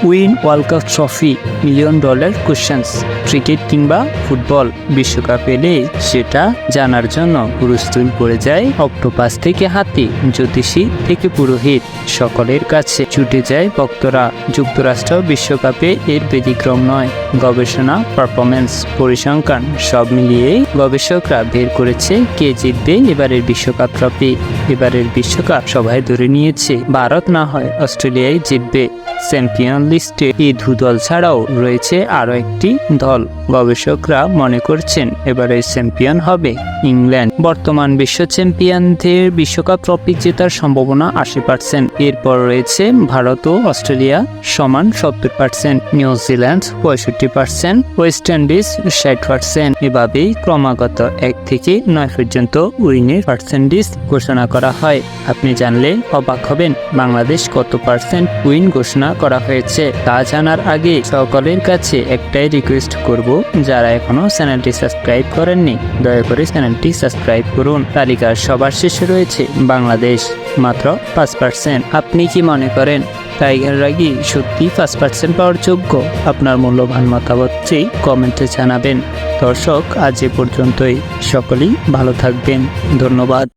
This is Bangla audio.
Win world cup trophy, $1 million questions. Cricket কিংবা ফুটবল বিশ্বকাপ এলে সেটা জানার জন্য হুড়স্থুল পড়ে যায় অক্টোপাস থেকে হাতি, জ্যোতিষী থেকে পুরোহিত, সকলের কাছে ছুটে যায় ভক্তরা। যুক্তরাষ্ট্র বিশ্বকাপে এর ব্যতিক্রম নয়। গবেষণা, পারফরমেন্স, পরিসংখ্যান সব মিলিয়ে গবেষকরা বের করেছে কে জিতবে এবারের বিশ্বকাপ ট্রফি। এবারের বিশ্বকাপ সবাই ধরে নিয়েছে ভারত না হয় অস্ট্রেলিয়ায় জিতবে। চ্যাম্পিয়ন লিস্টে এই দল ছাড়াও রয়েছে আরও একটি দল। গবেষকরা মনে করছেন এবারের চ্যাম্পিয়ন হবে ইংল্যান্ড। বর্তমান বিশ্ব চ্যাম্পিয়নদের বিশ্বকাপ ট্রফি জেতার সম্ভাবনা 80%। এরপর রয়েছে ভারত ও অস্ট্রেলিয়া সমান 70%, নিউজিল্যান্ড 65%, ওয়েস্ট ইন্ডিজ 60%। এভাবেই ক্রমাগত 1 থেকে 9 পর্যন্ত উইনের পার্সেন্টেজ ঘোষণা করা হয়। আপনি জানলে অবাক হবেন বাংলাদেশ কত পার্সেন্ট উইন ঘোষণা করা হয়েছে। তা জানার আগে সকলের কাছে একটাই রিকোয়েস্ট করব, যারা এখনো চ্যানেলটি সাবস্ক্রাইব করেননি দয়া করে চ্যানেলটি সাবস্ক্রাইব করুন। তালিকার সবার শেষে রয়েছে বাংলাদেশ, মাত্র 5%। আপনি কি মনে করেন টাইগাররা কি সত্যি 5% পাওয়ার যোগ্য? আপনার মূল্যবান মতামতটি কমেন্টে জানাবেন। দর্শক, আজ এ পর্যন্তই। সকলেই ভালো থাকবেন। ধন্যবাদ।